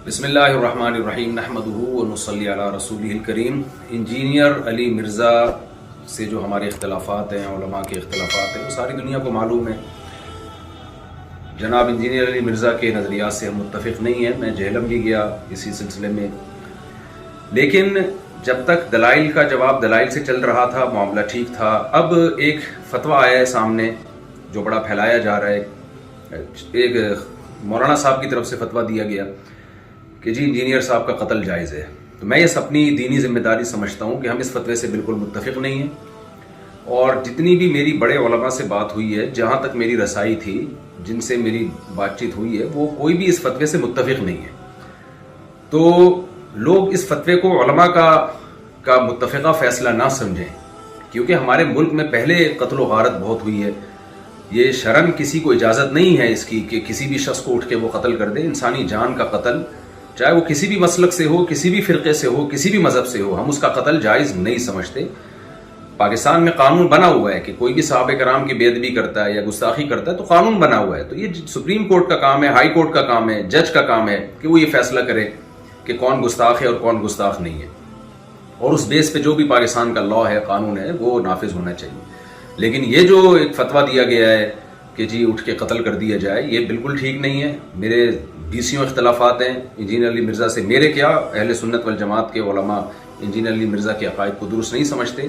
بسم اللہ الرحمن الرحیم نحمدہ ونصلی علی رسولہ الکریم۔ انجینئر علی مرزا سے جو ہمارے اختلافات ہیں، علماء کے اختلافات ہیں، وہ ساری دنیا کو معلوم ہے۔ جناب انجینئر علی مرزا کے نظریات سے ہم متفق نہیں ہیں، میں جہلم بھی گیا اسی سلسلے میں، لیکن جب تک دلائل کا جواب دلائل سے چل رہا تھا معاملہ ٹھیک تھا۔ اب ایک فتویٰ آیا ہے سامنے جو بڑا پھیلایا جا رہا ہے، ایک مولانا صاحب کی طرف سے فتویٰ دیا گیا کہ جی انجینئر صاحب کا قتل جائز ہے۔ تو میں یہ اپنی دینی ذمہ داری سمجھتا ہوں کہ ہم اس فتوے سے بالکل متفق نہیں ہیں، اور جتنی بھی میری بڑے علماء سے بات ہوئی ہے، جہاں تک میری رسائی تھی، جن سے میری بات چیت ہوئی ہے، وہ کوئی بھی اس فتوے سے متفق نہیں ہے۔ تو لوگ اس فتوے کو علماء کا متفقہ فیصلہ نہ سمجھیں، کیونکہ ہمارے ملک میں پہلے قتل و غارت بہت ہوئی ہے۔ یہ شرعاً کسی کو اجازت نہیں ہے اس کی کہ کسی بھی شخص کو اٹھ کے وہ قتل کر دے۔ انسانی جان کا قتل، چاہے وہ کسی بھی مسلک سے ہو، کسی بھی فرقے سے ہو، کسی بھی مذہب سے ہو، ہم اس کا قتل جائز نہیں سمجھتے۔ پاکستان میں قانون بنا ہوا ہے کہ کوئی بھی صحابہ کرام کی بے ادبی کرتا ہے یا گستاخی کرتا ہے تو قانون بنا ہوا ہے۔ تو یہ سپریم کورٹ کا کام ہے، ہائی کورٹ کا کام ہے، جج کا کام ہے کہ وہ یہ فیصلہ کرے کہ کون گستاخ ہے اور کون گستاخ نہیں ہے، اور اس بیس پہ جو بھی پاکستان کا لاء ہے، قانون ہے، وہ نافذ ہونا چاہیے۔ لیکن یہ جو ایک فتویٰ دیا گیا ہے کہ جی اٹھ کے قتل کر دیا جائے، یہ بالکل ٹھیک نہیں ہے۔ میرے 20 اختلافات ہیں انجینئر علی مرزا سے، میرے کیا اہل سنت والجماعت کے علماء انجینئر علی مرزا کے عقائد کو درست نہیں سمجھتے،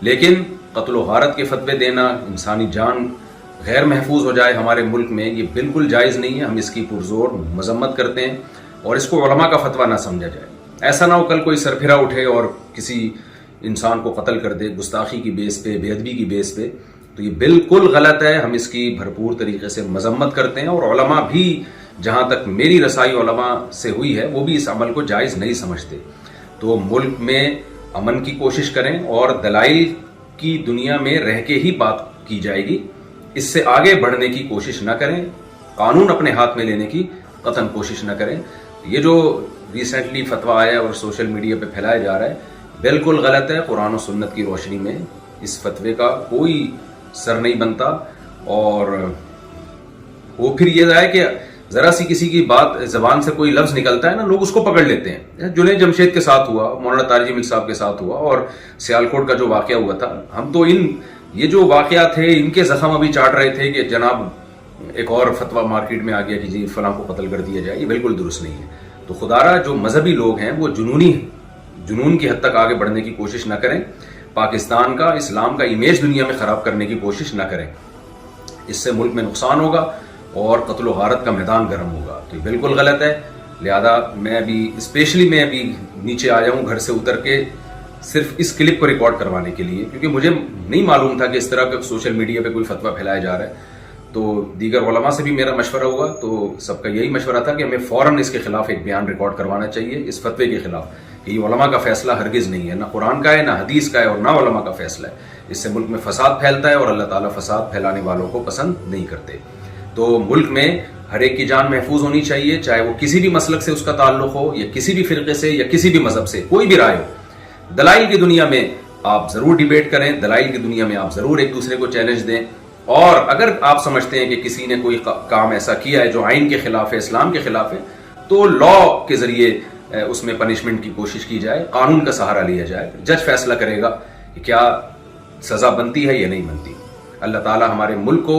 لیکن قتل و غارت کے فتوے دینا، انسانی جان غیر محفوظ ہو جائے ہمارے ملک میں، یہ بالکل جائز نہیں ہے۔ ہم اس کی پرزور مذمت کرتے ہیں، اور اس کو علماء کا فتویٰ نہ سمجھا جائے۔ ایسا نہ ہو کل کوئی سرپھرا اٹھے اور کسی انسان کو قتل کر دے گستاخی کی بیس پہ، بے ادبی کی بیس پہ، تو یہ بالکل غلط ہے۔ ہم اس کی بھرپور طریقے سے مذمت کرتے ہیں، اور علماء بھی، جہاں تک میری رسائی علماء سے ہوئی ہے، وہ بھی اس عمل کو جائز نہیں سمجھتے۔ تو ملک میں امن کی کوشش کریں، اور دلائل کی دنیا میں رہ کے ہی بات کی جائے گی، اس سے آگے بڑھنے کی کوشش نہ کریں، قانون اپنے ہاتھ میں لینے کی قطعاً کوشش نہ کریں۔ یہ جو ریسنٹلی فتویٰ آیا اور سوشل میڈیا پہ پھیلایا جا رہا ہے، بالکل غلط ہے۔ قرآن و سنت کی روشنی میں اس فتوے کا کوئی سر نہیں بنتا، اور وہ پھر یہ ہے کہ ذرا سی کسی کی بات زبان سے کوئی لفظ نکلتا ہے نا، لوگ اس کو پکڑ لیتے ہیں۔ جنید جمشید کے ساتھ ہوا، مولانا طارق جمیل صاحب کے ساتھ ہوا، اور سیالکوٹ کا جو واقعہ ہوا تھا، ہم تو یہ جو واقعات تھے، ان کے زخم ابھی چاٹ رہے تھے کہ جناب ایک اور فتویٰ مارکیٹ میں آ گیا کہ جی فلاں کو قتل کر دیا جائے۔ یہ بالکل درست نہیں ہے۔ تو خدارا جو مذہبی لوگ ہیں وہ جنون کی حد تک آگے بڑھنے کی کوشش نہ کریں، پاکستان کا، اسلام کا امیج دنیا میں خراب کرنے کی کوشش نہ کریں۔ اس سے ملک میں نقصان ہوگا اور قتل و غارت کا میدان گرم ہوگا۔ تو یہ بالکل غلط ہے۔ لہذا میں ابھی نیچے آیا ہوں گھر سے اتر کے، صرف اس کلپ کو ریکارڈ کروانے کے لیے، کیونکہ مجھے نہیں معلوم تھا کہ اس طرح کا سوشل میڈیا پہ کوئی فتویٰ پھیلایا جا رہا ہے۔ تو دیگر علماء سے بھی میرا مشورہ ہوا، تو سب کا یہی مشورہ تھا کہ ہمیں فوراً اس کے خلاف ایک بیان ریکارڈ کروانا چاہیے، اس فتوے کے خلاف، کہ یہ علماء کا فیصلہ ہرگز نہیں ہے، نہ قرآن کا ہے، نہ حدیث کا ہے، اور نہ علماء کا فیصلہ ہے۔ اس سے ملک میں فساد پھیلتا ہے، اور اللہ تعالیٰ فساد پھیلانے والوں کو پسند نہیں کرتے۔ تو ملک میں ہر ایک کی جان محفوظ ہونی چاہیے، چاہے وہ کسی بھی مسلک سے اس کا تعلق ہو، یا کسی بھی فرقے سے، یا کسی بھی مذہب سے، کوئی بھی رائے ہو۔ دلائل کی دنیا میں آپ ضرور ڈیبیٹ کریں، دلائل کی دنیا میں آپ ضرور ایک دوسرے کو چیلنج دیں، اور اگر آپ سمجھتے ہیں کہ کسی نے کوئی کام ایسا کیا ہے جو آئین کے خلاف ہے، اسلام کے خلاف ہے، تو لاء کے ذریعے اس میں پنشمنٹ کی کوشش کی جائے، قانون کا سہارا لیا جائے۔ جج فیصلہ کرے گا کہ کیا سزا بنتی ہے یا نہیں بنتی۔ اللہ تعالی ہمارے ملک کو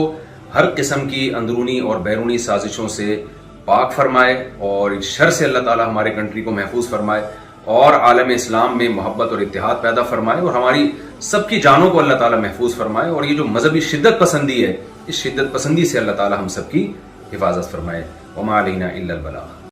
ہر قسم کی اندرونی اور بیرونی سازشوں سے پاک فرمائے، اور اس شر سے اللہ تعالی ہمارے کنٹری کو محفوظ فرمائے، اور عالم اسلام میں محبت اور اتحاد پیدا فرمائے، اور ہماری سب کی جانوں کو اللہ تعالی محفوظ فرمائے، اور یہ جو مذہبی شدت پسندی ہے، اس شدت پسندی سے اللہ تعالی ہم سب کی حفاظت فرمائے۔ وما علینا الا البلاغ۔